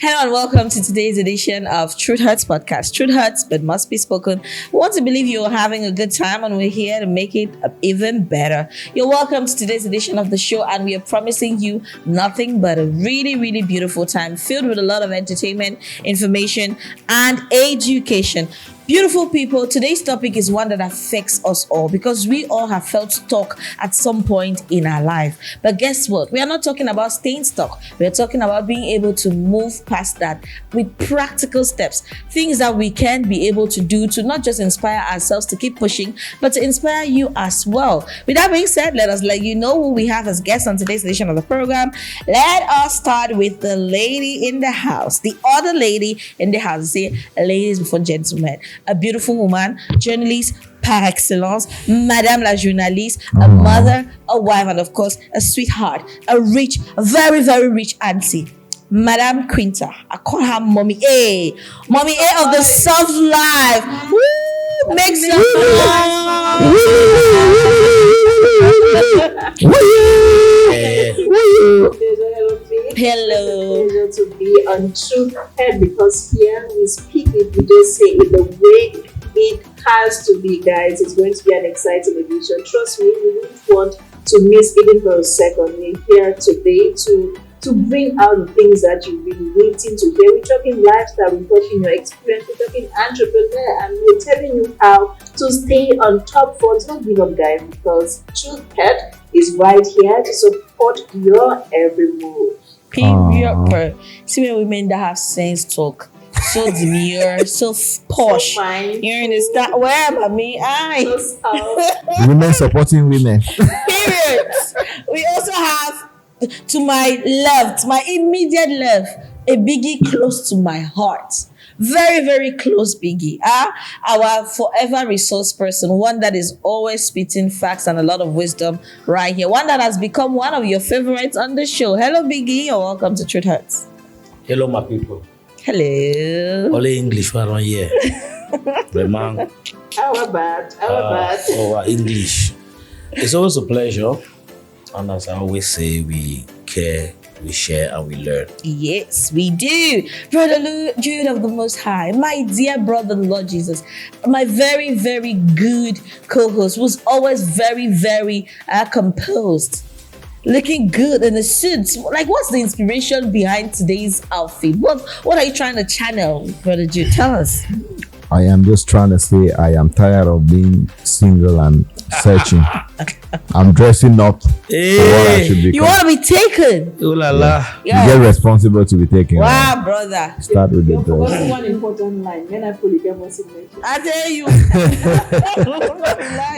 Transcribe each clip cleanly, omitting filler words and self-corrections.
Hello and welcome to today's edition of Truth Hurts podcast. Truth hurts, but must be spoken. We want to believe you're having a good time and we're here to make it even better. You're welcome to today's edition of the show and we are promising you nothing but a really, really beautiful time filled with a lot of entertainment, information, and education. Beautiful people, today's topic is one that affects us all because we all have felt stuck at some point in our life. But guess what? We are not talking about staying stuck. We are talking about being able to move past that with practical steps, things that we can be able to do to not just inspire ourselves to keep pushing, but to inspire you as well. With that being said, let us let you know who we have as guests on today's edition of the program. Let us start with the lady in the house, the other lady in the house. Say, ladies before gentlemen. A beautiful woman, journalist par excellence, Madame la journaliste, a mother, a wife, and of course, a sweetheart, a rich, very, very rich auntie, Madame Quinta. I call her Mommy A. Mommy A of the soft life. Woo! Make some Hello. Pleasure to be on Truth Head because here we speak it, we just say it the way it has to be, guys. It's going to be an exciting edition. Trust me, we wouldn't want to miss even for a second. We're here today to bring out the things that you've been waiting to hear. We're talking lifestyle, we're talking your experience, we're talking entrepreneur, and we're telling you how to stay on top form. Don't give up, guys, because Truth Head is right here to support your every move. Period. See when women that have sense talk. So demure, so posh. So fine. You understand? Where am I? Me? Women supporting women. Period. We also have to my love, to my immediate love, a biggie close to my heart. Very, very close biggie. Our forever resource person, one that is always spitting facts and a lot of wisdom right here. One that has become one of your favorites on the show. Hello, Biggie, and welcome to Truth Hurts. Hello, my people. Hello. Only English one on here. Remang. Our bad. Our English. It's always a pleasure. And as I always say, we care, we share, and we learn. Yes, we do. Brother Jude of the Most High, my dear brother, Lord Jesus, my very, very good co-host, who's always very, very composed. Looking good in the suits. Like, what's the inspiration behind today's outfit? What are you trying to channel, Brother Jude? Tell us. I am just trying to say I am tired of being single and searching. I'm dressing up for what I should become. You want to be taken? Ooh la la. Yeah. You get responsible to be taken. Wow, brother. Start with the You're forgetting dress. one important line. Men are polygamous in nature. I tell you.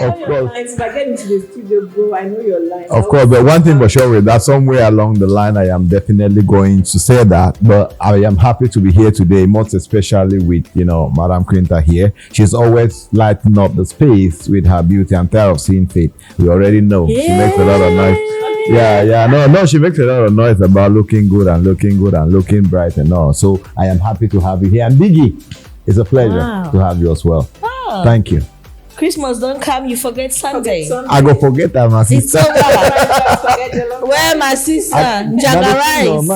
Of course. If I get into the studio, bro, I know your lines. Of course, but one thing for sure is that somewhere along the line, I am definitely going to say that. But I am happy to be here today, most especially with, Madam Quinta here. She's always lighting up the space with her beauty and tired of seeing faith. We already know she makes a lot of noise. No, she makes a lot of noise about looking good and looking bright and all. So I am happy to have you here. And Biggie, it's a pleasure to have you as well. Oh. Thank you. Christmas don't come, you forget Sunday. I go forget that, my It's sister. over. Where my sister? Janga rice.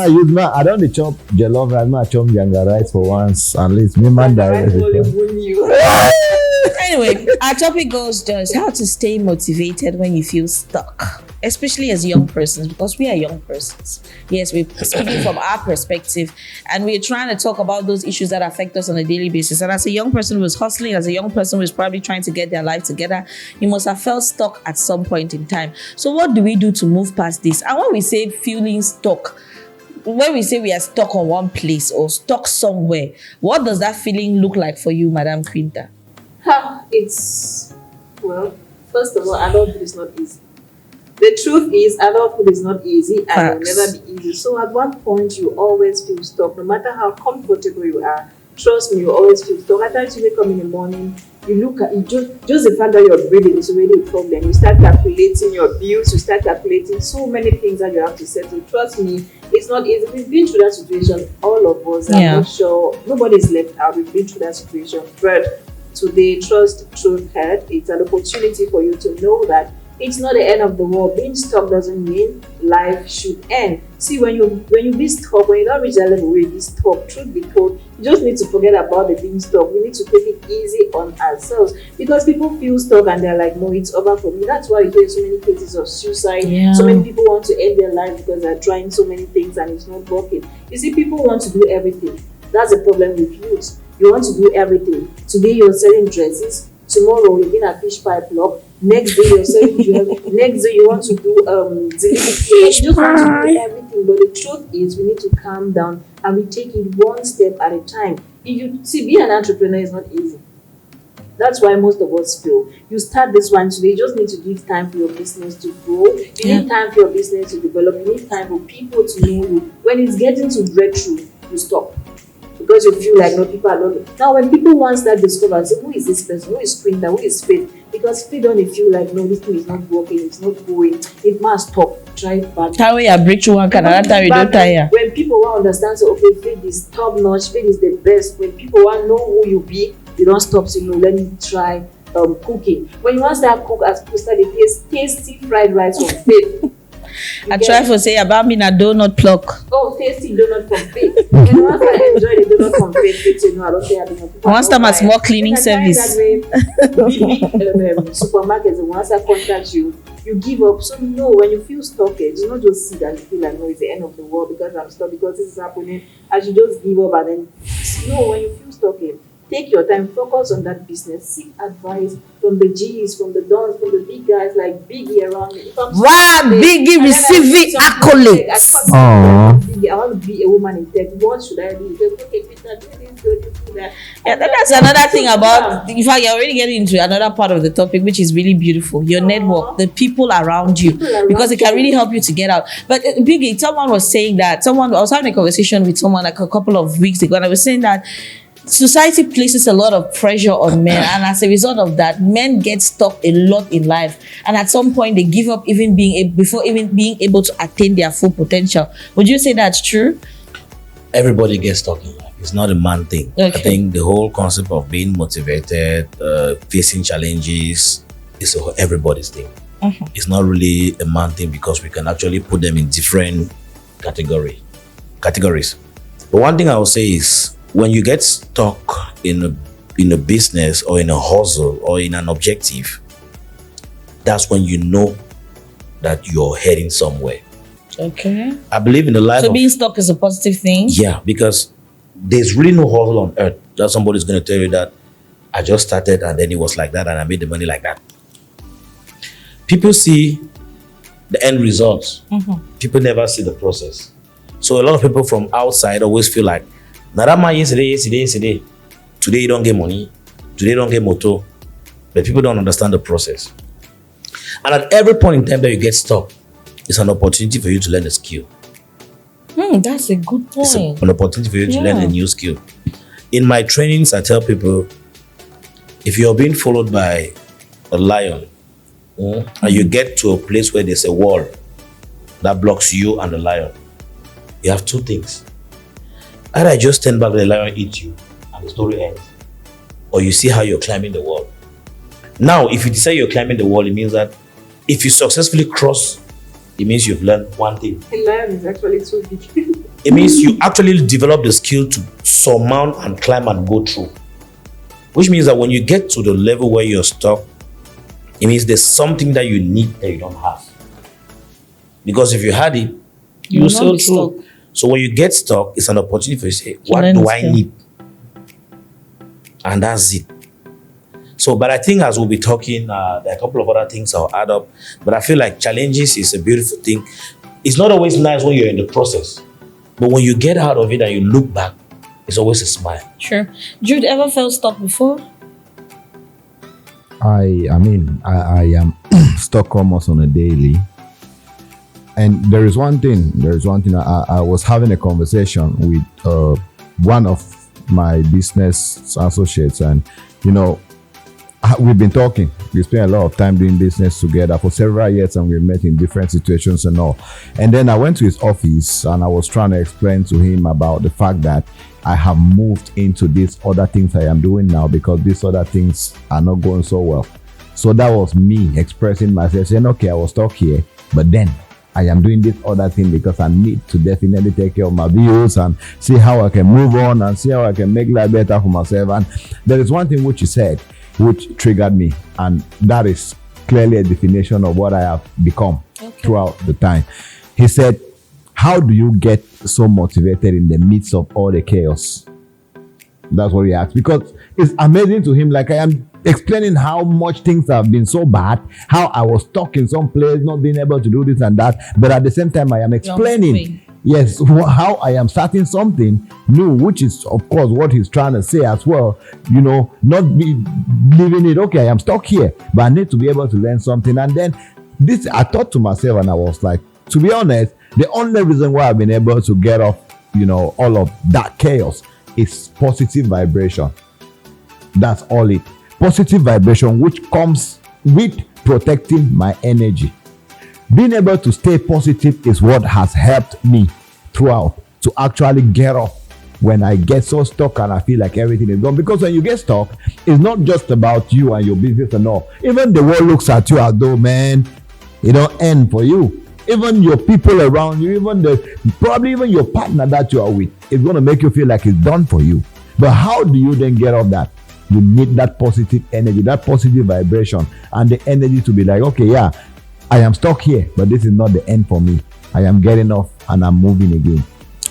I don't dey chop jollof rice. I chop janga rice for once. At least me man direct. Anyway, our topic goes just how to stay motivated when you feel stuck, especially as young persons, because we are young persons. Yes, we're speaking from our perspective, and we're trying to talk about those issues that affect us on a daily basis. And as a young person who's hustling, as a young person who's probably trying to get their life together, you must have felt stuck at some point in time. So what do we do to move past this? And when we say feeling stuck, when we say we are stuck on one place or stuck somewhere, what does that feeling look like for you, Madam Quinta? First of all, adulthood is not easy. The truth is, adulthood is not easy and will never be easy. So at one point, you always feel stuck. No matter how comfortable you are, trust me, you always feel stuck. At times you wake up in the morning, you look at just the fact that you're breathing is already a problem. You start calculating your bills, you start calculating so many things that you have to settle. Trust me, it's not easy. We've been through that situation, all of us. I'm not sure nobody's left out. We've been through that situation. But today, Trust Truth Head, it's an opportunity for you to know that It's not the end of the world. Being stuck doesn't mean life should end. See, when you be stuck, when you don't reach that level where you be stuck, truth be told, you just need to forget about the being stuck. We need to take it easy on ourselves, because people feel stuck and they're like, no, it's over for me. That's why you hear so many cases of suicide. Yeah. So many people want to end their life because they're trying so many things and it's not working. You see, people want to do everything. That's the problem with youth. You want to do everything. Today you're selling dresses. Tomorrow you're in a fish pie block. Next day you're selling jewelry. Next day you want to do delivery. You just want to do everything. But the truth is, we need to calm down and we take it one step at a time. If you see, being an entrepreneur is not easy. That's why most of us fail. You start this one today, you just need to give time for your business to grow. You need time for your business to develop. You need time for people to know you. When it's getting to breakthrough, you stop. Because you feel like no, people are not. Now, when people once start discovering, say, who is this person? Who is Quinta? Who is Faith? Because Faith don't feel like, no, this thing is not working, it's not going. It must stop. Try it back. Time we are breakthrough one can another time we don't tire. When people want to understand, so okay, Faith is top notch, Faith is the best. When people want to know who you be, you don't stop saying, no, let me try cooking. When you want to start cook, as people start, it tasty fried rice from Faith. I try to say about me na donut pluck. Oh, tasty donut from Faith. When you want to enjoy the donut from Faith, you know, I don't say I don't know. Once time a small cleaning service. Big supermarkets, and once I contact you, you give up. So no, when you feel stuck, it's not just sit and feel like, no, it's the end of the world because I'm stuck, because this is happening. I should just give up. And then no, when you feel stuck, take your time, focus on that business, seek advice from the G's, from the Dons, from the big guys like Biggie around me. Wow, Biggie receiving accolades. I want to be a woman in tech. What should I do? Okay, do that. Yeah, that's another thing about, in fact, you're already getting into another part of the topic, which is really beautiful. Your network, the people around you, because it can really help you to get out. But Biggie, someone was saying that, I was having a conversation with someone like a couple of weeks ago, and I was saying that society places a lot of pressure on men, and as a result of that, men get stuck a lot in life, and at some point they give up before even being able to attain their full potential. Would you say that's true? Everybody gets stuck in life. It's not a man thing. Okay. I think the whole concept of being motivated, facing challenges, is everybody's thing. It's not really a man thing, because we can actually put them in different categories. But one thing I will say is, when you get stuck in a business or in a hustle or in an objective, that's when you know that you're heading somewhere. Okay. I believe in the life So being stuck is a positive thing? Yeah, because there's really no hustle on earth that somebody's going to tell you that I just started and then it was like that and I made the money like that. People see the end results. People never see the process. So a lot of people from outside always feel like, now that man yesterday. Today you don't get money. Today you don't get motor. But people don't understand the process. And at every point in time that you get stuck, it's an opportunity for you to learn a skill. That's a good point. It's an opportunity for you to learn a new skill. In my trainings, I tell people, if you're being followed by a lion, and you get to a place where there's a wall that blocks you and the lion, you have two things. Either just stand back, the lion eats you, and the story ends. Or you see how you're climbing the wall. Now, if you decide you're climbing the wall, it means that if you successfully cross, it means you've learned one thing. The lion is actually too big. It means you actually develop the skill to surmount and climb and go through. Which means that when you get to the level where you're stuck, it means there's something that you need that you don't have. Because if you had it, you will sail through. So when you get stuck, it's an opportunity for you to say, what do I need? And that's it. So, but I think as we'll be talking, there are a couple of other things I'll add up. But I feel like challenges is a beautiful thing. It's not always nice when you're in the process. But when you get out of it and you look back, it's always a smile. Sure. Jude, ever felt stuck before? I am stuck almost on a daily. And there is one thing. I was having a conversation with one of my business associates, and we've been talking. We spent a lot of time doing business together for several years, and we met in different situations and all. And then I went to his office and I was trying to explain to him about the fact that I have moved into these other things I am doing now because these other things are not going so well. So that was me expressing myself, saying, okay, I was stuck here, but then I am doing this other thing because I need to definitely take care of my bills and see how I can move on and see how I can make life better for myself. And there is one thing which you said, which triggered me, and that is clearly a definition of what I have become throughout the time. He said, how do you get so motivated in the midst of all the chaos? That's what he asked, because it's amazing to him. Like, I am explaining how much things have been so bad, how I was stuck in some place, not being able to do this and that. But at the same time, I am explaining, yes, how I am starting something new, which is, of course, what he's trying to say as well. You know, not be leaving it, okay, I am stuck here, but I need to be able to learn something. And then this, I thought to myself, and I was like, to be honest, the only reason why I've been able to get off, you know, all of that chaos is positive vibration. That's all it. Positive vibration, which comes with protecting my energy. Being able to stay positive is what has helped me throughout to actually get up when I get so stuck and I feel like everything is gone. Because when you get stuck, it's not just about you and your business and all. Even the world looks at you as though, man, it don't end for you. Even your people around you, probably even your partner that you are with, it's going to make you feel like it's done for you. But how do you then get off that? You need that positive energy, that positive vibration, and the energy to be like, okay, yeah, I am stuck here, but this is not the end for me. I am getting off and I'm moving again.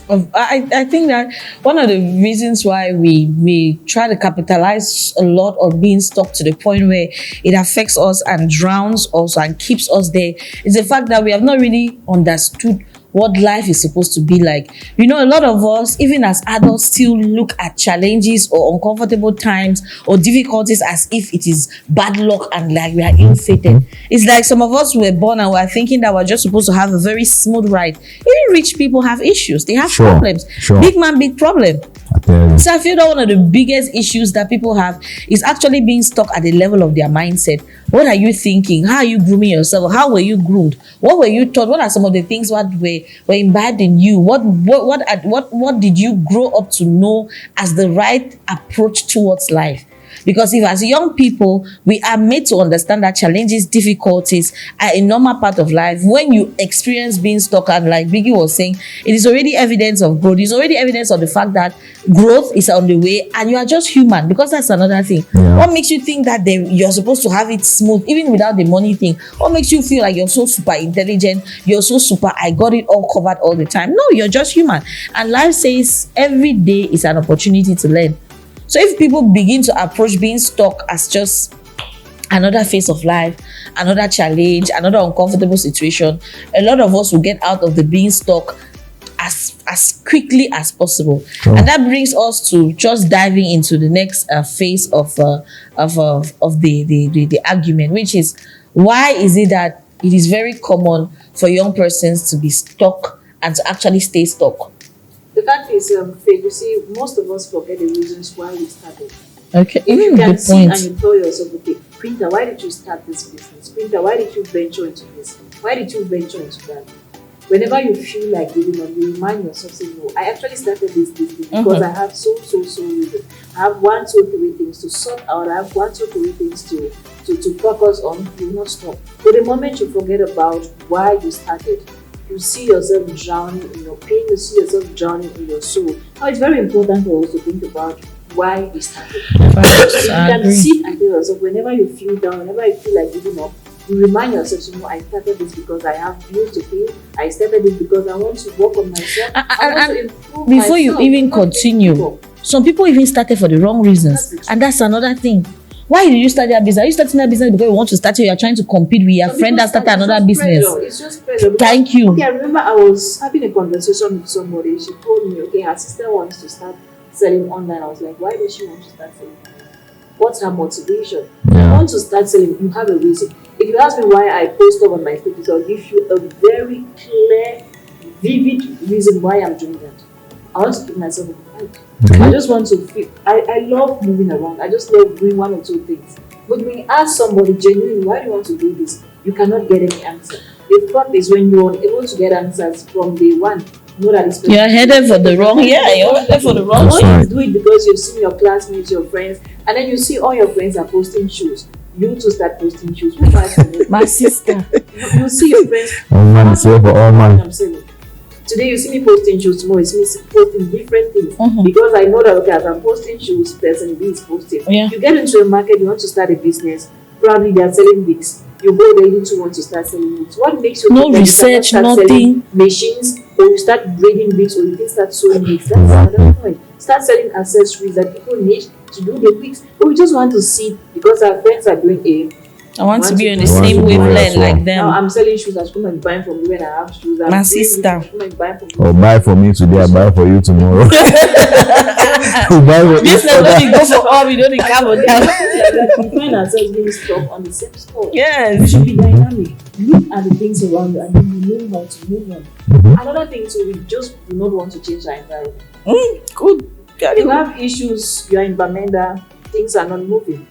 I think that one of the reasons why we try to capitalize a lot on being stuck to the point where it affects us and drowns us and keeps us there is the fact that we have not really understood what life is supposed to be like. You know, a lot of us, even as adults, still look at challenges or uncomfortable times or difficulties as if it is bad luck and like we are ill-fated. It's like some of us were born and we're thinking that we're just supposed to have a very smooth ride. Even rich people have issues. They have problems. Big man, big problem. So I feel that one of the biggest issues that people have is actually being stuck at the level of their mindset. What are you thinking? How are you grooming yourself? How were you groomed? What were you taught? What are some of the things that were imbibed in you? What did you grow up to know as the right approach towards life? Because if as young people, we are made to understand that challenges, difficulties are a normal part of life. When you experience being stuck, and like Biggie was saying, it is already evidence of growth. It's already evidence of the fact that growth is on the way and you are just human, because that's another thing. Yeah. What makes you think that you're supposed to have it smooth, even without the money thing? What makes you feel like you're so super intelligent? You're so super, I got it all covered all the time. No, you're just human. And life says every day is an opportunity to learn. So if people begin to approach being stuck as just another phase of life, another challenge, another uncomfortable situation, a lot of us will get out of the being stuck as quickly as possible. Sure. And that brings us to just diving into the next phase of the argument, which is, why is it that it is very common for young persons to be stuck and to actually stay stuck? The fact is, Faith, you see, most of us forget the reasons why we started. Okay, if you can see and you tell yourself, okay, Printer, why did you start this business? Printer, why did you venture into this? Why did you venture into that? Whenever you feel like giving up, you remind yourself, say, no, I actually started this business because I have so reasons. I have 1, 2, 3 things to sort out. I have 1, 2, 3 things to focus on. You will not stop. But the moment you forget about why you started, you see yourself drowning in your pain, you see yourself drowning in your soul. Now, it's very important for us to think about why we started. You can sit and tell yourself, whenever you feel down, whenever you feel like giving up, you remind yourself, you know, I started this because I have bills to pay. I started this because I want to work on myself. I want to improve before myself. You even continue, some people even started for the wrong reasons. And that's another thing. Why did you start that business? Are you starting that business because you want to start it? You are trying to compete with your friend that started another business. It's just pressure. Thank you. Okay, I remember I was having a conversation with somebody. She told me, okay, her sister wants to start selling online. I was like, why does she want to start selling online? What's her motivation? Yeah. You want to start selling, you have a reason. If you ask me why I post up on my status, I'll give you a very clear, vivid reason why I'm doing that. I want to keep myself occupied. I just want to feel, I love moving around. I just love doing 1 or 2 things. But when you ask somebody genuinely, why do you want to do this? You cannot get any answer. The fact is, when you're unable to get answers from day one, know that it's you're headed for the wrong, you're headed for the wrong way. You do it because you've seen your classmates, your friends, and then you see all your friends are posting shoes. You to start posting shoes. Who buys for me? My sister. You see your friends. All man is here for all man. I'm selling. Today you see me posting shoes, tomorrow you see me posting different things. Mhm. Because I know that okay, as I'm posting shoes, person B is posting. Yeah. You get into a market, you want to start a business, probably they are selling wigs. You go there, you too want to start selling wigs. What makes you No think that you research, cannot start nothing. selling machines, or you start braiding wigs, or you can start sewing wigs? That's another point. Start selling accessories that people need to do the wigs. But we just want to see because our friends are doing it. I want to be on the I want same to do it wavelength as well. like them. Now I'm selling shoes. I should come and buy from you when I have shoes. I'm My doing sister. this, I should come and buy from you. Oh, buy for me today, I buy for you tomorrow. Buy for This each level other. we go for all, we don't need carbon down. We find ourselves being stuck on the same spot. We Yes. should be dynamic. Look at the things around you and then you know how to move on. Another thing too, we just do not want to change our environment. Good. You have issues, you are in Bamenda, things are not moving.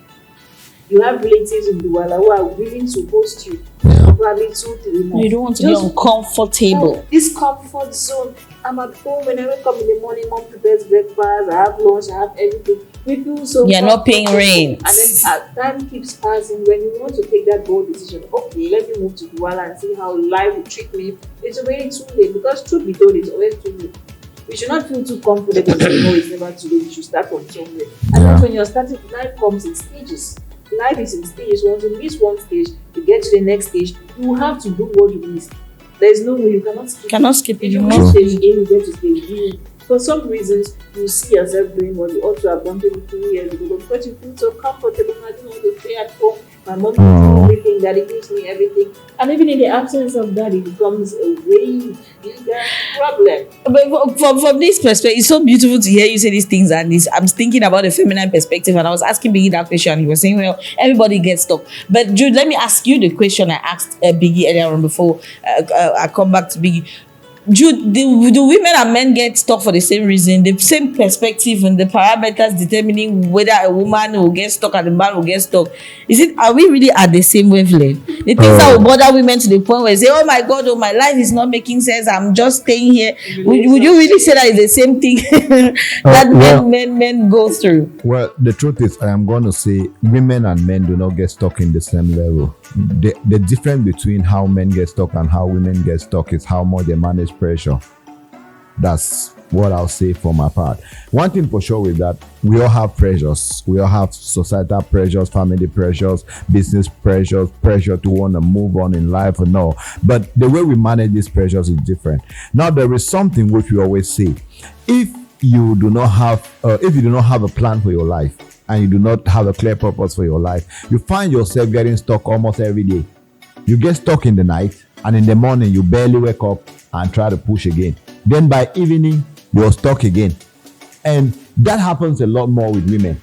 You have relatives in Douala who are willing to host you for probably 2-3 months. You don't want to be Just uncomfortable. this comfort zone. I'm at home when I wake up in the morning, mom prepares breakfast, I have lunch, I have everything. We feel so You're not paying comfortable. rent. And then as time keeps passing, when you want to take that bold decision, okay, let me move to Douala and see how life will treat me, it's already too late. Because truth be told, it's always too late. We should not feel too comfortable to know it's never too late. We should start from somewhere. And Yeah. that's when you're starting, life comes in stages. Life is in stages. Once you miss one stage, you get to the next stage, you have to do what you missed. There's no way you cannot skip. Cannot skip it. If You you must. miss stage A, you get to stage B. For some reasons, you see yourself doing what you ought to have done 22 years ago, but because you feel so comfortable, I don't want to stay at home. My mom gives me everything, daddy gives me everything. And even in the absence of that, it becomes a way bigger problem. But from this perspective, it's so beautiful to hear you say these things. And this, I'm thinking about the feminine perspective, and I was asking Biggie that question, and he was saying, "Well, everybody gets stuck." But Jude, let me ask you the question I asked Biggie earlier on before I come back to Biggie. Jude, do women and men get stuck for the same reason, the same perspective, and the parameters determining whether a woman will get stuck and a man will get stuck? Are we really at the same wavelength? The things that will bother women to the point where they say, "Oh my God, oh my life is not making sense. I'm just staying here." Would you really say that is the same thing that well- men go through? Well, the truth is, I am going to say women and men do not get stuck in the same level. The difference between how men get stuck and how women get stuck is how much they manage pressure. That's what I'll say for my part. One thing for sure is that we all have pressures. We all have societal pressures, family pressures, business pressures, pressure to want to move on in life or no. But the way we manage these pressures is different. Now, there is something which we always say. If you do not have a plan for your life and you do not have a clear purpose for your life, you find yourself getting stuck almost every day. You get stuck in the night, and in the morning you barely wake up and try to push again. Then by evening you're stuck again. And that happens a lot more with women,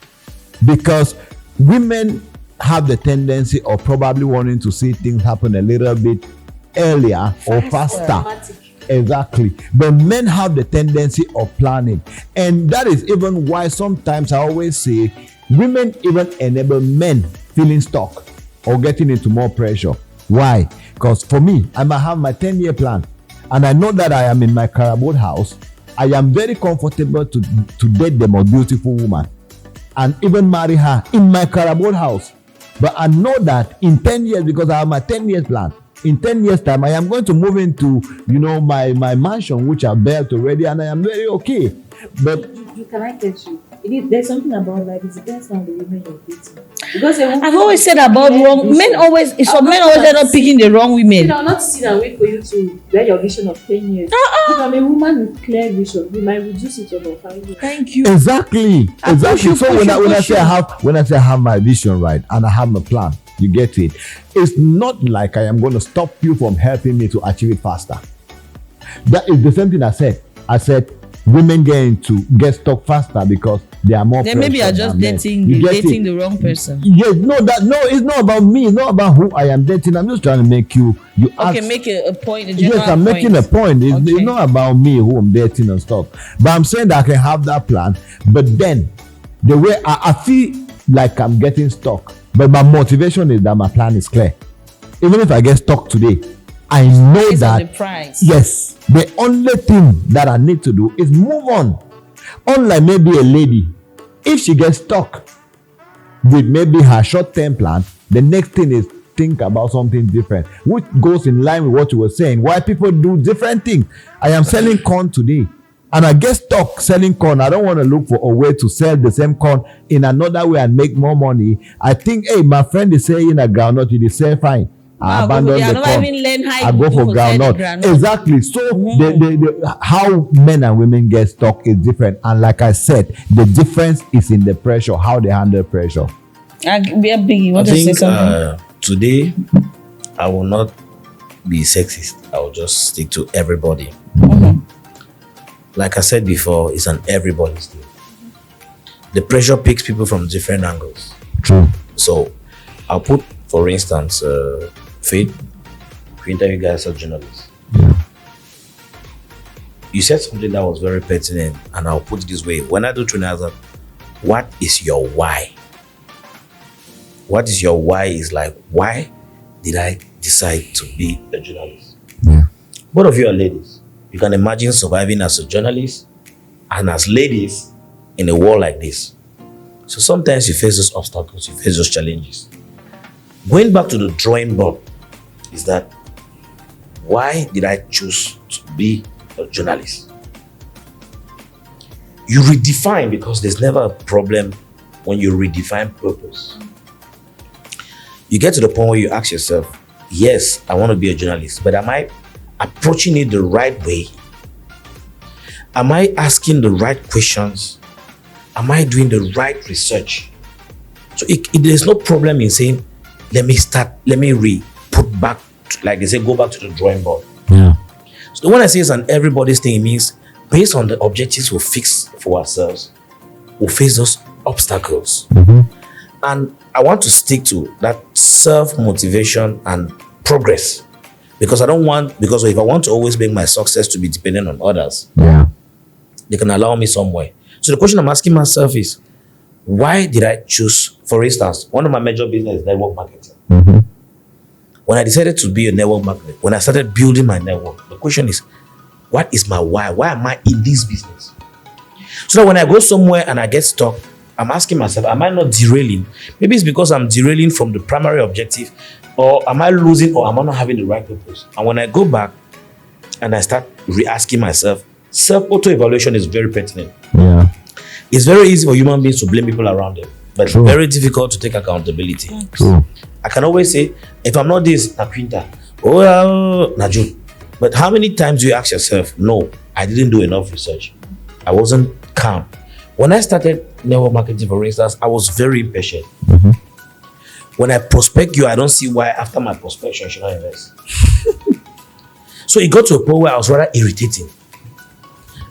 because women have the tendency of probably wanting to see things happen a little bit earlier or faster. Dramatic. Exactly. But men have the tendency of planning. And that is even why sometimes I always say women even enable men feeling stuck or getting into more pressure. Why? Because for me, I might have my 10-year plan, and I know that I am in my Carabao house. I am very comfortable to date the most beautiful woman and even marry her in my Carabao house. But I know that in 10 years, because I have my 10 years plan, in 10 years time I am going to move into my mansion which I built already, and I am very okay. But Can I catch you? There's something about life. It depends on the women you're dating. Because I've always said about wrong men always. Some men always end up picking the wrong women. Not sit and wait for you to get your vision of 10 years. If I'm a woman with clear vision, we might reduce it to about 5 years. Thank you. exactly. push So you, when I push say I have my vision right and I have my plan, you get it. It's not like I am going to stop you from helping me to achieve it faster. That is the same thing I said. I said women get stuck faster because they are more. Then maybe you're just dating the wrong person. Yes, no, it's not about me. It's not about who I am dating. I'm just trying to make you Okay, ask. make a point. A general Yes, I'm point. making a point. It's Okay. not about me who I'm dating and stuff. But I'm saying that I can have that plan. But then the way I feel like I'm getting stuck. But my motivation is that my plan is clear. Even if I get stuck today, I know Based on that the price. yes, the only thing that I need to do is move on. Unlike maybe a lady, if she gets stuck with maybe her short-term plan, The next thing is think about something different, which goes in line with what you were saying. Why people do different things. I am selling corn today, and I get stuck selling corn. I don't want to look for a way to sell the same corn in another way and make more money. I think, hey, my friend is saying a groundnut, you say fine. I abandon the corn. I go for groundnut. Exactly. So the how men and women get stuck is different. And like I said, the difference is in the pressure, how they handle pressure. Be a biggie. You want to say something? Today, I will not be sexist. I will just stick to everybody. Like I said before, it's an everybody's thing. The pressure picks people from different angles. True. So, I'll put, for instance, Faith, Quinta, you guys are journalists. Yeah. You said something that was very pertinent, and I'll put it this way. When I do training, what is your why? What is your why is like, why did I decide to be a journalist? Yeah. Both of you are ladies. You can imagine surviving as a journalist and as ladies in a world like this. So sometimes you face those obstacles, you face those challenges. Going back to the drawing board is that, why did I choose to be a journalist? You redefine, because there's never a problem when you redefine purpose. You get to the point where you ask yourself, yes, I want to be a journalist, but am I approaching it the right way? Am I asking the right questions? Am I doing the right research? So there's no problem in saying, let me put back, like they say, go back to the drawing board. Yeah. So when I say it's an everybody's thing, it means based on the objectives we fix for ourselves, we'll face those obstacles. And I want to stick to that self-motivation and progress, because if I want to always make my success to be dependent on others, they can allow me somewhere. So the question I'm asking myself is, why did I choose, for instance, one of my major business is network marketing. When I decided to be a network marketer, when I started building my network, the question is, what is my why? Why am I in this business? So that when I go somewhere and I get stuck, I'm asking myself, am I not derailing? Maybe it's because I'm derailing from the primary objective, or am I losing, or am I not having the right purpose? And when I go back and I start re-asking myself, self-auto-evaluation is very pertinent. Yeah. It's very easy for human beings to blame people around them, but very difficult to take accountability. True. I can always say, if I'm not this, na Quinta, na Jude. But how many times do you ask yourself, no, I didn't do enough research. I wasn't calm. When I started network marketing, for instance, I was very impatient. When I prospect you, I don't see why after my prospection I should not invest. So it got to a point where I was rather irritating.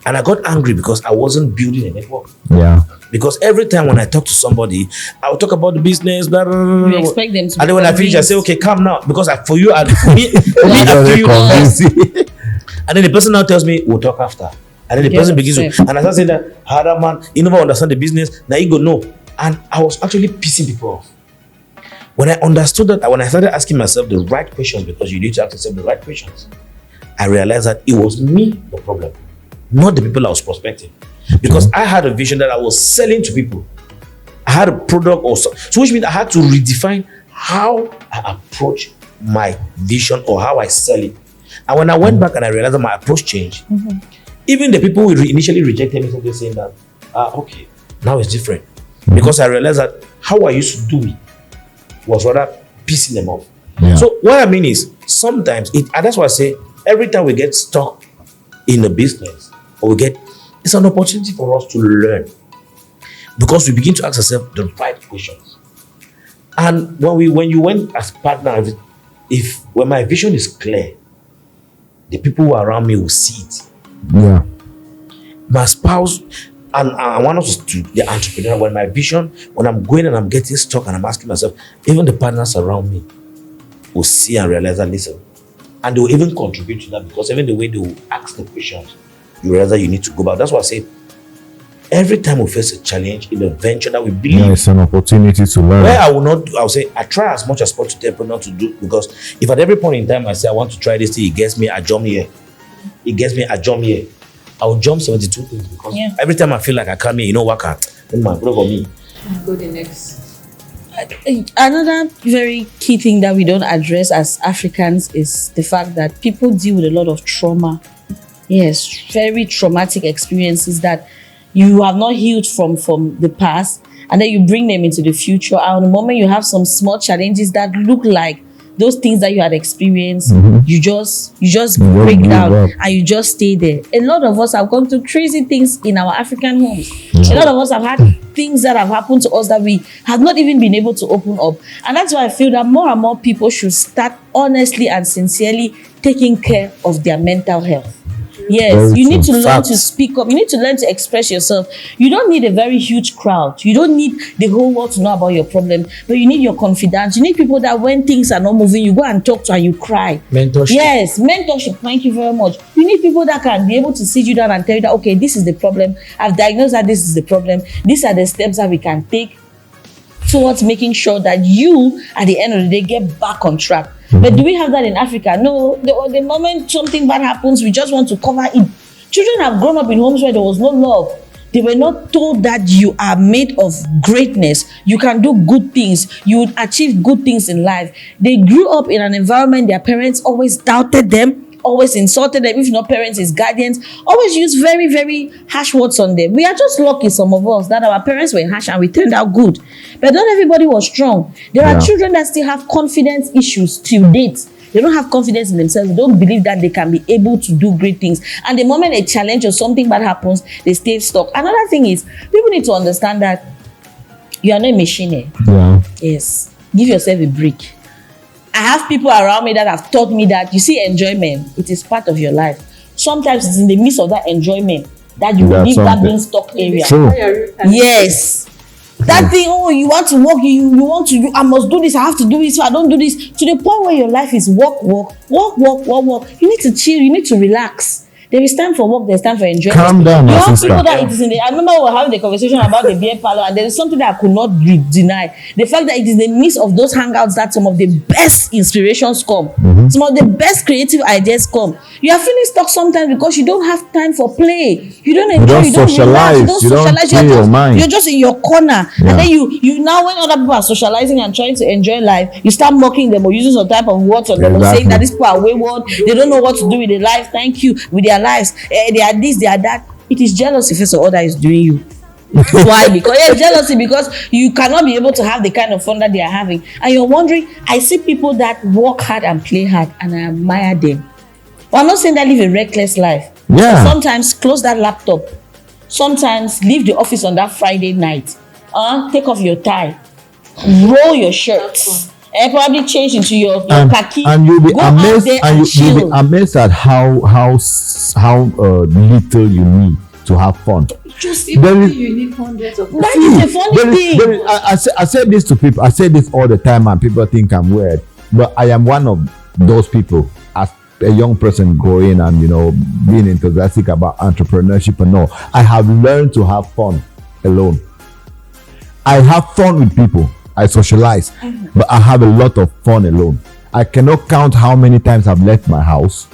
And I got angry because I wasn't building a network. Yeah. Because every time when I talk to somebody, I will talk about the business, blah, blah, blah, blah. You expect them to. And then when I finish, I say, okay, calm now. Because for me, after you. And then the person now tells me, we'll talk after. And then the person begins to, and I start saying that, harder man, you never understand the business. Now you go, no. And I was actually pissing people off. When I understood that, when I started asking myself the right questions, because you need to ask yourself the right questions, I realized that it was me the problem, not the people I was prospecting. Because I had a vision that I was selling to people. I had a product also. So which means I had to redefine how I approach my vision or how I sell it. And when I went back and I realized that my approach changed, even the people who initially rejected me started saying that, okay, now it's different. Because I realized that how I used to do it was rather pissing them off. Yeah. So what I mean is, sometimes, and that's why I say, every time we get stuck in a business, or it's an opportunity for us to learn. Because we begin to ask ourselves the right questions. And when you went as partner, when my vision is clear, the people who are around me will see it. Yeah. My spouse, and I want us to the entrepreneur, when my vision, when I'm going and I'm getting stuck and I'm asking myself, even the partners around me will see and realize and listen. And they will even contribute to that, because even the way they will ask the questions, you realize that you need to go back. That's why I say, every time we face a challenge in a venture that we believe, it's an opportunity to learn. Where I'll say, I try as much as possible to tell not to do, because if at every point in time I say I want to try this thing, it gets me a jump here. I'll jump 72 things, because every time I feel like I can't, what can for me? Go the next. Another very key thing that we don't address as Africans is the fact that people deal with a lot of trauma. Yes, very traumatic experiences that you have not healed from the past, and then you bring them into the future. And the moment you have some small challenges that look like those things that you had experienced, you just break give down up. and you just stay there. A lot of us have gone through crazy things in our African homes. A lot of us have had things that have happened to us that we have not even been able to open up. And that's why I feel that more and more people should start honestly and sincerely taking care of their mental health. Yes, Very you need true. to learn to Facts. speak up. You need to learn to express yourself. You don't need a very huge crowd. You don't need the whole world to know about your problem, but you need your confidants. You need people that when things are not moving, you go and talk to and you cry. Mentorship. Yes, mentorship. Thank you very much. You need people that can be able to sit you down and tell you that, okay, this is the problem. I've diagnosed that this is the problem. These are the steps that we can take towards making sure that you, at the end of the day, get back on track. But do we have that in Africa? No. The moment something bad happens, we just want to cover it. Children have grown up in homes where there was no love. They were not told that you are made of greatness. You can do good things. You would achieve good things in life. They grew up in an environment their parents always doubted them, always insulted them. If not parents, it's guardians. Always use very, very harsh words on them. We are just lucky, some of us, that our parents were harsh and we turned out good. But not everybody was strong. There are Yeah. children that still have confidence issues till date. They don't have confidence in themselves. They don't believe that they can be able to do great things. And the moment a challenge or something bad happens, they stay stuck. Another thing is, people need to understand that you are not a machine. Yeah. Yes. Give yourself a break. I have people around me that have taught me that, you see, enjoyment, it is part of your life. Sometimes it's in the midst of that enjoyment that you will That's leave that something. being stuck area. True. Yes. That thing, oh, you want to work, you want to do, I must do this, I have to do this, if I don't do this, to the point where your life is work. You need to chill, you need to relax. There is time for work, there's time for enjoyment. Calm down, You my have sister. people that it is in the, I remember we were having the conversation about the beer parlor, and there is something that I could not deny. The fact that it is in the midst of those hangouts that some of the best inspirations come. Some of the best creative ideas come. You are feeling stuck sometimes because you don't have time for play. You don't enjoy, don't you don't relax, socialize, you don't you don't socialize. clear your mind. You're just in your corner. Yeah. And then you now, when other people are socializing and trying to enjoy life, you start mocking them or using some type of words on them or saying Exactly. that these people are wayward, they don't know what to do with their life, thank you, with their lives. They are this, they are that. It is jealousy first of all that is doing you. Why? Because jealousy, because you cannot be able to have the kind of fun that they are having. And you're wondering, I see people that work hard and play hard and I admire them. But I'm not saying that live a reckless life. Yeah. Sometimes close that laptop. Sometimes leave the office on that Friday night. Take off your tie. Roll your shirt. And probably change into your khaki. And you'll be Go out amazed, there and you'll chill. be amazed at how little you need to have fun. Just There even is- you need hundreds of That is a funny There is- thing. there is- I say this to people. I say this all the time, and people think I'm weird. But I am one of those people. As a young person growing and being enthusiastic about entrepreneurship and all, I have learned to have fun alone. I have fun with people. I socialize, but I have a lot of fun alone. I cannot count how many times I've left my house,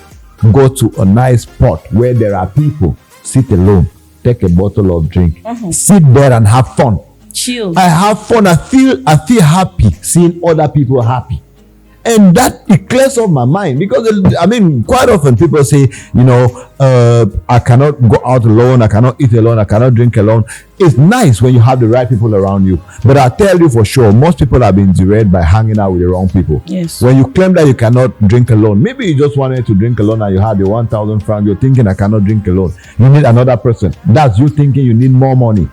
go to a nice spot where there are people, sit alone, take a bottle of drink, sit there and have fun. Chill. I have fun. I feel happy seeing other people happy. And that it clears up my mind, because quite often people say, I cannot go out alone, I cannot eat alone, I cannot drink alone. It's nice when you have the right people around you, but I tell you for sure, most people have been derailed by hanging out with the wrong people. Yes. When you claim that you cannot drink alone, maybe you just wanted to drink alone and you had the 1,000 francs, you're thinking I cannot drink alone. You need another person. That's you thinking you need more money.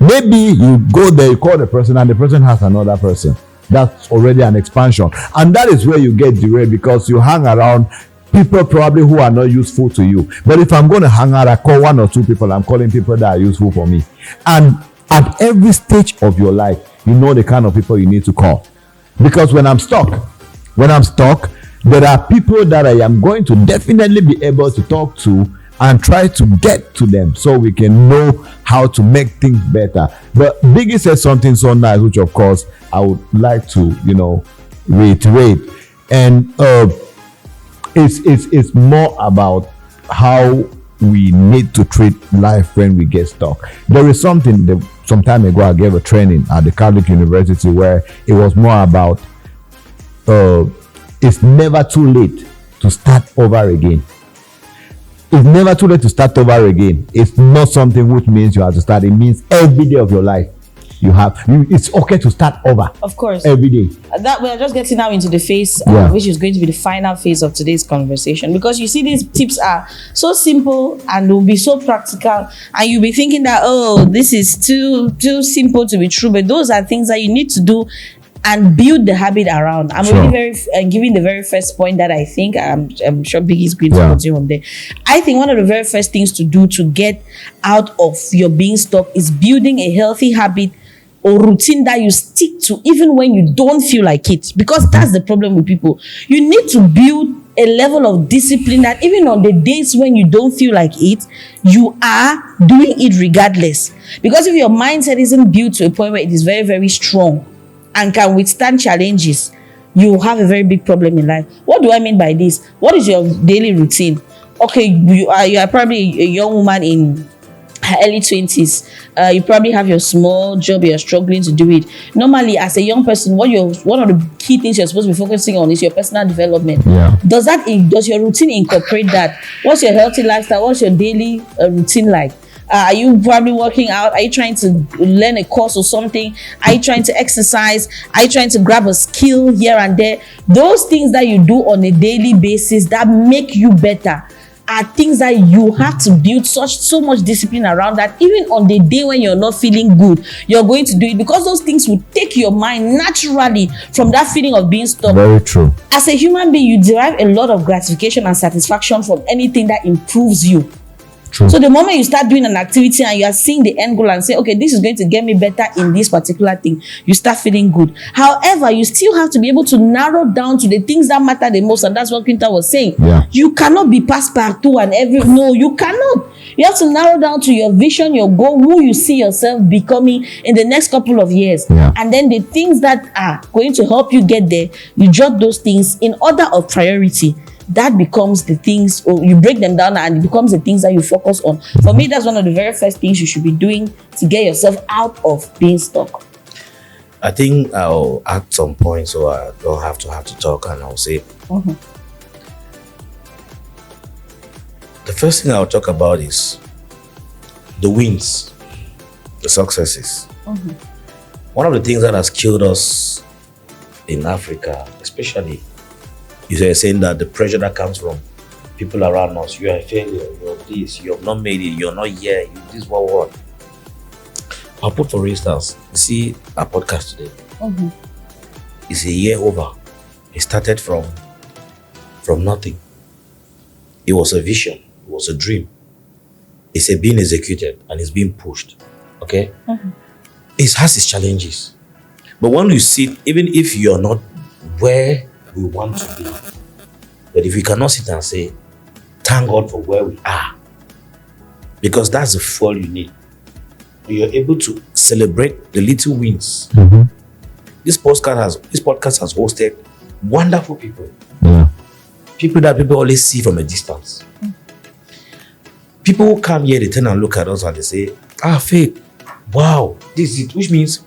Maybe you go there, you call the person, and the person has another person. That's already an expansion, and that is where you get derailed, because you hang around people probably who are not useful to you. But if I'm going to hang out, I call one or two people. I'm calling people that are useful for me. And at every stage of your life, you know the kind of people you need to call. Because when I'm stuck, there are people that I am going to definitely be able to talk to and try to get to them so we can know how to make things better. But Biggie said something so nice, which of course I would like to, reiterate. And it's more about how we need to treat life when we get stuck. There is something that some time ago, I gave a training at the Catholic University where it was more about it's never too late to start over again. It's never too late to start over again. It's not something which means you have to start. It means every day of your life it's okay to start over. Of course. Every day. That we're just getting now into the phase which is going to be the final phase of today's conversation, because you see these tips are so simple and will be so practical, and you'll be thinking that, oh, this is too simple to be true, but those are things that you need to do and build the habit around. I'm really giving the very first point that I think I'm sure Biggie's going to continue on there. I think one of the very first things to do to get out of your being stuck is building a healthy habit or routine that you stick to even when you don't feel like it, because that's the problem with people. You need to build a level of discipline that even on the days when you don't feel like it, you are doing it regardless. Because if your mindset isn't built to a point where it is very, very strong and can withstand challenges, you will have a very big problem in life. What do I mean by this? What is your daily routine? Okay, you are probably a young woman in her early 20s. You probably have your small job, you're struggling to do it. Normally, as a young person, one of the key things you're supposed to be focusing on is your personal development. Does your routine incorporate that? What's your healthy lifestyle? What's your daily routine like? Are you probably working out? Are you trying to learn a course or something? Are you trying to exercise? Are you trying to grab a skill here and there? Those things that you do on a daily basis that make you better are things that you have to build so much discipline around, that even on the day when you're not feeling good, you're going to do it, because those things will take your mind naturally from that feeling of being stuck. Very true. As a human being, you derive a lot of gratification and satisfaction from anything that improves you. True. So the moment you start doing an activity and you are seeing the end goal and say, okay, this is going to get me better in this particular thing, you start feeling good. However, you still have to be able to narrow down to the things that matter the most, and that's what Quinta was saying. You cannot be passe-partout and no, you cannot. You have to narrow down to your vision, your goal, who you see yourself becoming in the next couple of years. And then the things that are going to help you get there, you jot those things in order of priority. That becomes the things, or you break them down and it becomes the things that you focus on. For me, that's one of the very first things you should be doing to get yourself out of being stuck. I think I'll add some points so I don't have to talk, and I'll say the first thing I'll talk about is the wins, the successes. One of the things that has killed us in Africa, especially, you're saying that the pressure that comes from people around us, you are a failure, you're this, you have not made it, you're not here, you this, what. I'll put for instance, you see our podcast today. It's a year over. It started from nothing. It was a vision, it was a dream. It's being executed and it's being pushed. Okay? It has its challenges. But when you see, even if you're not where we want to be, but if we cannot sit and say, thank God for where we are, because that's the fuel you need. You're able to celebrate the little wins. This podcast has hosted wonderful people. People that people always see from a distance. People who come here, they turn and look at us and they say, Faith, wow, this is it. Which means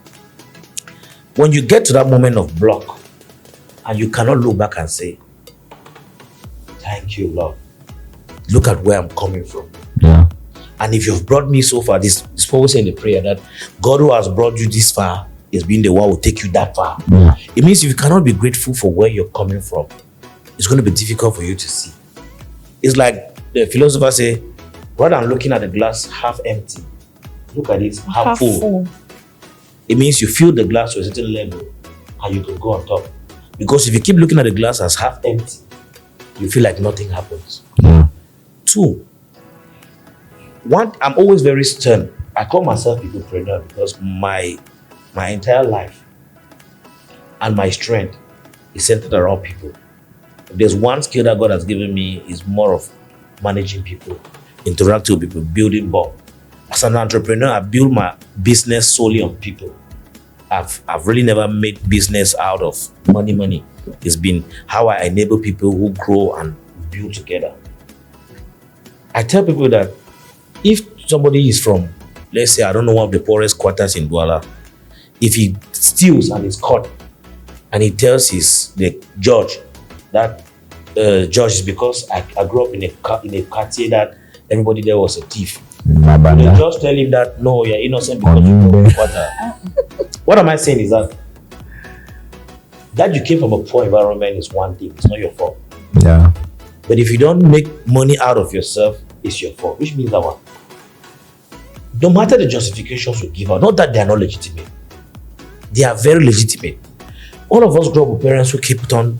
when you get to that moment of block, and you cannot look back and say, thank you, Lord. Look at where I'm coming from. And if you've brought me so far, this always in the prayer that God who has brought you this far is being the one who will take you that far. It means if you cannot be grateful for where you're coming from, it's going to be difficult for you to see. It's like the philosophers say, rather than looking at the glass half empty, look at it half full. It means you fill the glass to a certain level and you can go on top. Because if you keep looking at the glass as half empty, you feel like nothing happens. Two, I'm always very stern. I call myself a entrepreneur because my entire life and my strength is centered around people. If there's one skill that God has given me, is more of managing people, interacting with people, building bomb. As an entrepreneur, I build my business solely on people. I've really never made business out of money. It's been how I enable people who grow and build together. I tell people that if somebody is from let's say, I don't know, one of the poorest quarters in Douala, if he steals and is caught, and he tells the judge that judge is because I grew up in a quartier that everybody there was a thief. The judge tell him that no, you're innocent because you grew up in the quarter. What am I saying is that you came from a poor environment is one thing, it's not your fault. Yeah. But if you don't make money out of yourself, it's your fault. Which means that what? No matter the justifications we give out, not that they are not legitimate, they are very legitimate. All of us grow up with parents who keep on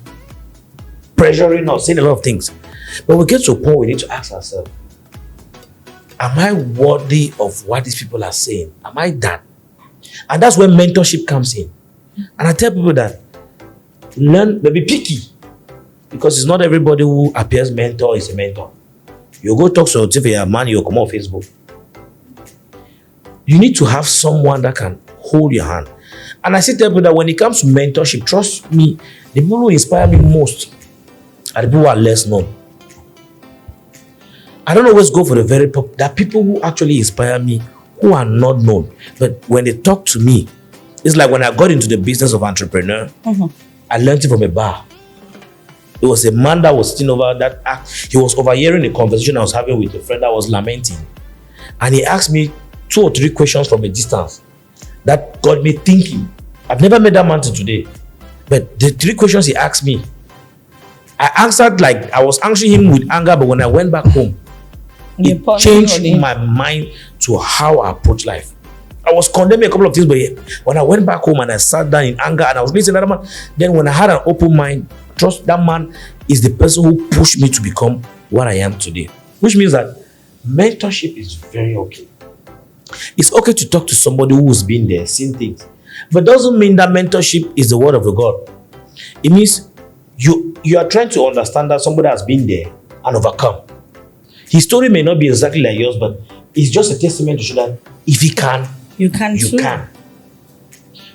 pressuring us, saying a lot of things. But we get to a point we need to ask ourselves, am I worthy of what these people are saying? Am I that? And that's where mentorship comes in. And I tell people that learn, but be picky. Because it's not everybody who appears mentor is a mentor. You go talk to a man, you come on Facebook. You need to have someone that can hold your hand. And I say to people that when it comes to mentorship, trust me, the people who inspire me most are the people who are less known. I don't always go for the very popular. There are people who actually inspire me who are not known. But when they talk to me, it's like when I got into the business of entrepreneur, I learned it from a bar. It was a man that was sitting over that act. He was overhearing a conversation I was having with a friend that was lamenting. And he asked me 2 or 3 questions from a distance that got me thinking. I've never met that man till today. But the 3 questions he asked me, I answered like I was answering him with anger, but when I went back home, it changed my mind to how I approach life. I was condemning a couple of things, but when I went back home and I sat down in anger and I was listening to that man, then when I had an open mind, trust that man is the person who pushed me to become what I am today. Which means that mentorship is very okay. It's okay to talk to somebody who's been there, seen things. But doesn't mean that mentorship is the word of the God. It means you are trying to understand that somebody has been there and overcome. His story may not be exactly like yours, but it's just a testament to show that if he can, you can.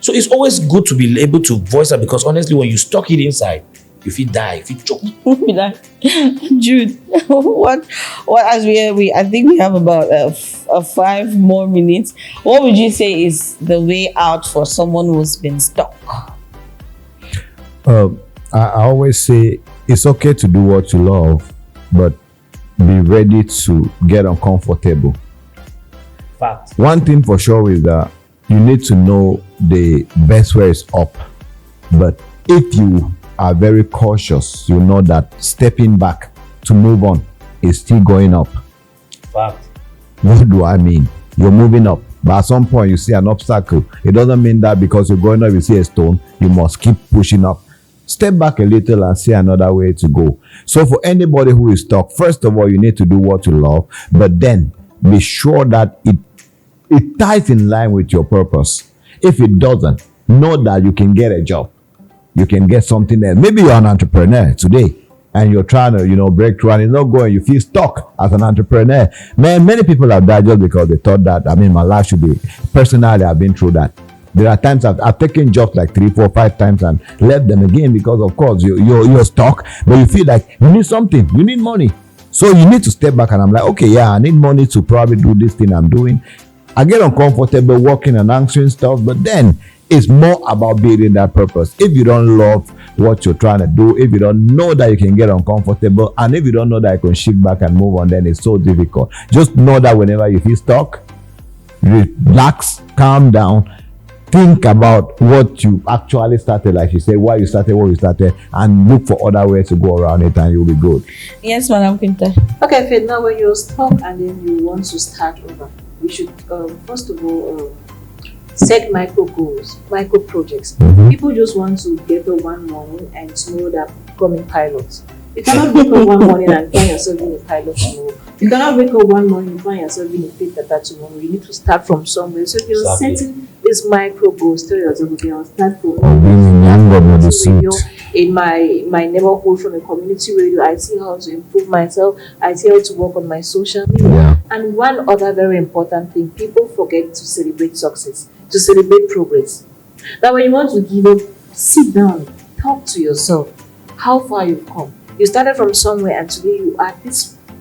So it's always good to be able to voice that, because honestly, when you stuck it inside, you feel die, you feel choke. Jude, what as we I think we have about 5 more minutes. What would you say is the way out for someone who's been stuck? I always say it's okay to do what you love, but be ready to get uncomfortable. Fact. One thing for sure is that you need to know the best way is up. But if you are very cautious, you know that stepping back to move on is still going up. Fact. What do I mean? You're moving up, but at some point you see an obstacle. It doesn't mean that because you're going up, you see a stone, you must keep pushing up. Step back a little and see another way to go. So for anybody who is stuck, first of all, you need to do what you love, but then be sure that it ties in line with your purpose. If it doesn't, know that you can get a job. You can get something else. Maybe you're an entrepreneur today and you're trying to, break through and it's not going. You feel stuck as an entrepreneur. Man, many people have died just because they thought that, my life should be. Personally, I've been through that. There are times I've taken jobs like 3, 4, 5 times and left them again because, of course, you're stuck, but you feel like you need something. You need money. So you need to step back and I'm like, okay, yeah, I need money to probably do this thing I'm doing. I get uncomfortable working and answering stuff, but then it's more about building that purpose. If you don't love what you're trying to do, if you don't know that you can get uncomfortable, and if you don't know that you can shift back and move on, then it's so difficult. Just know that whenever you feel stuck, relax, calm down, think about what you actually started, like you say, why you started, what you started, and look for other ways to go around it and you'll be good. Yes, Madam Quinta. Okay, Faith, now when you're stuck and then you want to start over, we should first of all set micro goals, micro projects. People just want to get up one morning and know that becoming pilots. You cannot wake up one morning and find yourself being a pilot tomorrow. You cannot wake up one morning and find yourself being a Faith Tata tomorrow. You need to start from somewhere. So if you're setting these micro goals, tell yourself, okay, I'll start from radio in my neighborhood, from a community radio. I see how to improve myself. I see how to work on my social media. Yeah. And one other very important thing, people forget to celebrate success, to celebrate progress. Now, when you want to give up, sit down, talk to yourself. How far you've come. You started from somewhere and today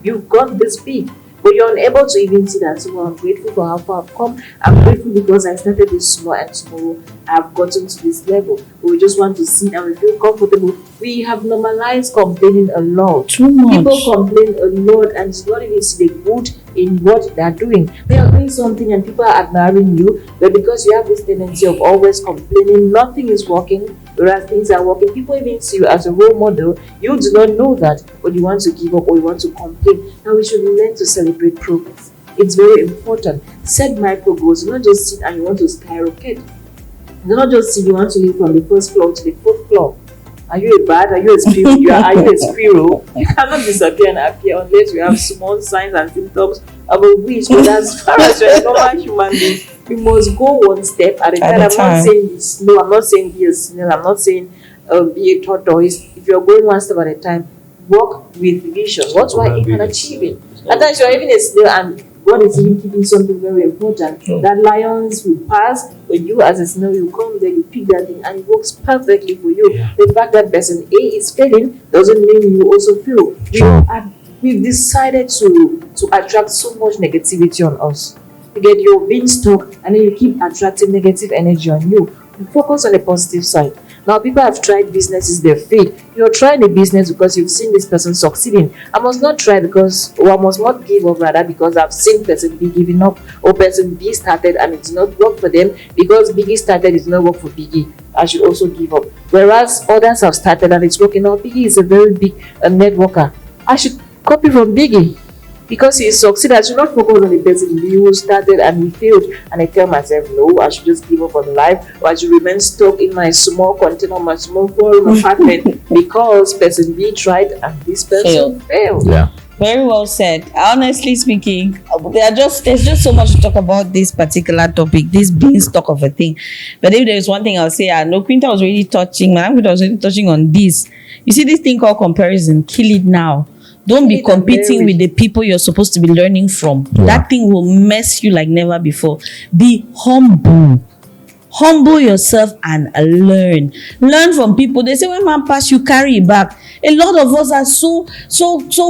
you've got this big. but you're unable to even see that. So I'm grateful for how far I've come. I'm grateful because I started this small and tomorrow I've gotten to this level. But we just want to sit and we feel comfortable. We have normalized complaining a lot. Too much. People complain a lot and it's not even see the good in what they're doing. They are doing something and people are admiring you, but because you have this tendency of always complaining, nothing is working, whereas things are working. People even see you as a role model. You do not know that, but you want to give up or you want to complain. Now we should learn to celebrate progress. It's very important. Set micro goals. You not just sit and you want to skyrocket. You not just sit, you want to live from the first floor to the fourth floor. Are you a bat? Are you a squirrel? Are you a squirrel? You cannot disappear and appear unless you have small signs and symptoms of a wish. But as far as you're a normal human being, you must go one step at a time. I'm not saying be slow. I'm not saying be a snail. I'm not saying be a tortoise. If you're going one step at a time, work with vision. What do I aim and achieve it? At times you're even a snail and God is even keeping something very important. That lions will pass, but you as a snail, you come there, you pick that thing, and it works perfectly for you. The fact that person A is failing doesn't mean you also fail. We've decided to attract so much negativity on us. You get your being stuck, and then you keep attracting negative energy on you. You focus on the positive side. Now, people have tried businesses, they've failed. You're trying a business because you've seen this person succeeding. I must not try because, or I must not give up rather because I've seen person B giving up, or person B started and it did not work for them because Biggie started, it did not work for Biggie. I should also give up. Whereas others have started and it's working out. Biggie is a very big networker. I should copy from Biggie. Because he succeeded, I should not focus on the person who started and he failed. And I tell myself, no, I should just give up on life, or I should remain stuck in my small container, my small 4-room apartment because person B tried and this person failed. Yeah. Very well said. Honestly speaking, there's just so much to talk about this particular topic, this being stuck of a thing. But if there is one thing I'll say, I know Quinta was really touching, Madam Quinta was really touching on this. You see this thing called comparison, kill it now. Don't be competing with the people you're supposed to be learning from. Yeah. That thing will mess you like never before. Be humble. Humble yourself and learn. Learn from people. They say when man pass, you carry it back. A lot of us are so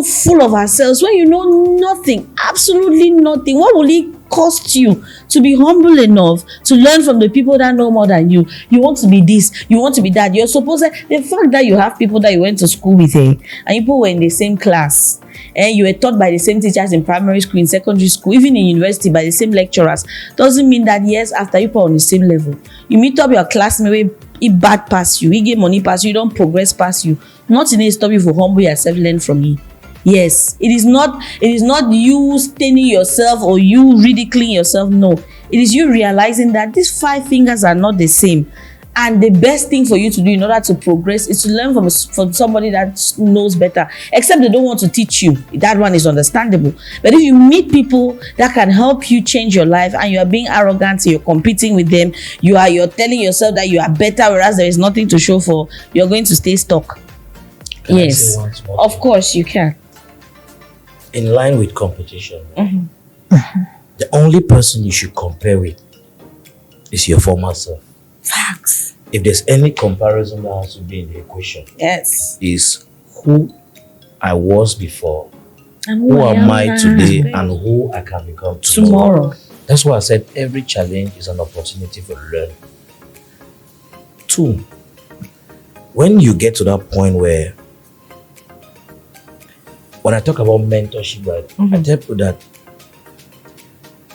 full of ourselves when you know nothing, absolutely nothing. What will it cost you to be humble enough to learn from the people that know more than you? You want to be this, you want to be that. You're supposed to, the fact that you have people that you went to school with, and people were in the same class, and you were taught by the same teachers in primary school, in secondary school, even in university by the same lecturers, doesn't mean that years after you put on the same level. You meet up your classmate, he bad pass you, he get money pass you, don't progress past you. Nothing is stop you for humble yourself, learn from him. Yes, it is not you staining yourself or you ridiculing yourself. No, it is you realizing that these 5 fingers are not the same. And the best thing for you to do in order to progress is to learn from somebody that knows better. Except they don't want to teach you. That one is understandable. But if you meet people that can help you change your life and you are being arrogant, you're competing with them, you're telling yourself that you are better, whereas there is nothing to show for, you're going to stay stuck. Can Yes, of course you can. In line with competition, the only person you should compare with is your former self. Facts. If there's any comparison that has to be in the equation, Yes. is who I was before, And who am I now. today, and who I can become tomorrow. That's why I said every challenge is an opportunity for learning. 2, when you get to that point where, when I talk about mentorship, right, I tell people that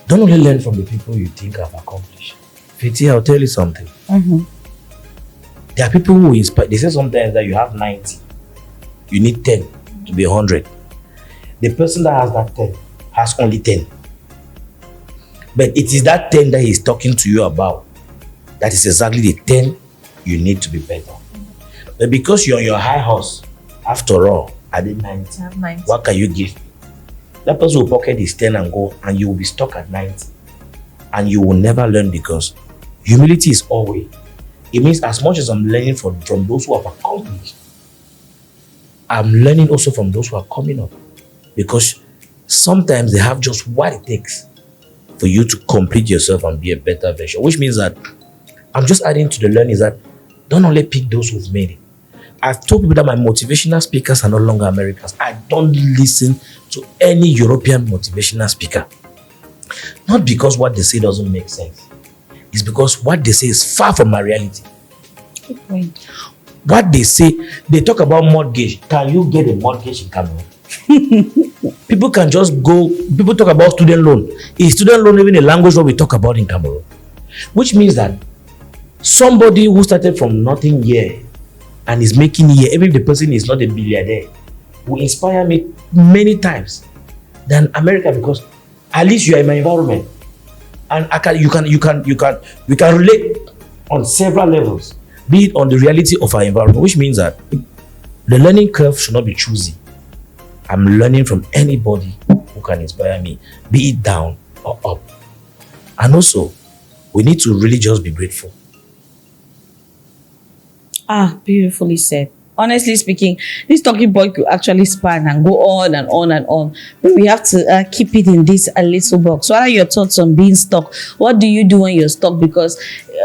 don't only learn from the people you think have accomplished. Fiti, I'll tell you something. There are people who inspire. They say sometimes that you have 90, you need 10 to be 100. The person that has that 10 has only 10. But it is that 10 that he's talking to you about. That is exactly the 10 you need to be better. But because you're on your high horse, after all, I did 90. What can you give? That person will pocket his 10 and go, and you will be stuck at 90. And you will never learn because humility is always. It means as much as I'm learning from those who have accomplished, I'm learning also from those who are coming up. Because sometimes they have just what it takes for you to complete yourself and be a better version. Which means that I'm just adding to the learning is that don't only pick those who've made it, I've told people that my motivational speakers are no longer Americans. I don't listen to any European motivational speaker. Not because what they say doesn't make sense. It's because what they say is far from my reality. Good point. What they say, they talk about mortgage. Can you get a mortgage in Cameroon? People can just go, people talk about student loan. Is student loan even a language what we talk about in Cameroon? Which means that somebody who started from nothing here and is making here, even if the person is not a billionaire, will inspire me many times than America, because at least you are in my environment. And you can relate on several levels, be it on the reality of our environment, which means that the learning curve should not be choosy. I'm learning from anybody who can inspire me, be it down or up. And also, we need to really just be grateful. Beautifully said. Honestly speaking, this talking point could actually span and go on and on and on. But we have to keep it in this a little box. What are your thoughts on being stuck? What do you do when you're stuck? Because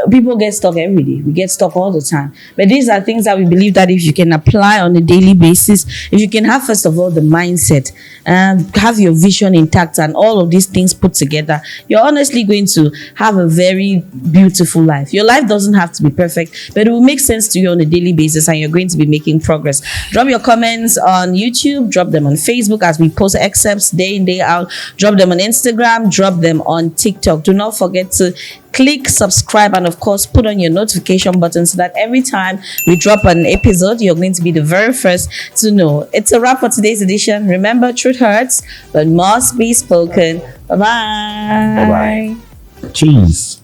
people get stuck every day. We get stuck all the time. But these are things that we believe that if you can apply on a daily basis, if you can have, first of all, the mindset and have your vision intact and all of these things put together, you're honestly going to have a very beautiful life. Your life doesn't have to be perfect, but it will make sense to you on a daily basis and you're going to be making progress. Drop your comments on YouTube, drop them on Facebook as we post excerpts day in, day out. Drop them on Instagram, drop them on TikTok. Do not forget to click subscribe and of course put on your notification button so that every time we drop an episode, you're going to be the very first to know. It's a wrap for today's edition. Remember, truth hurts but must be spoken. Bye-bye. Bye-bye. Cheese.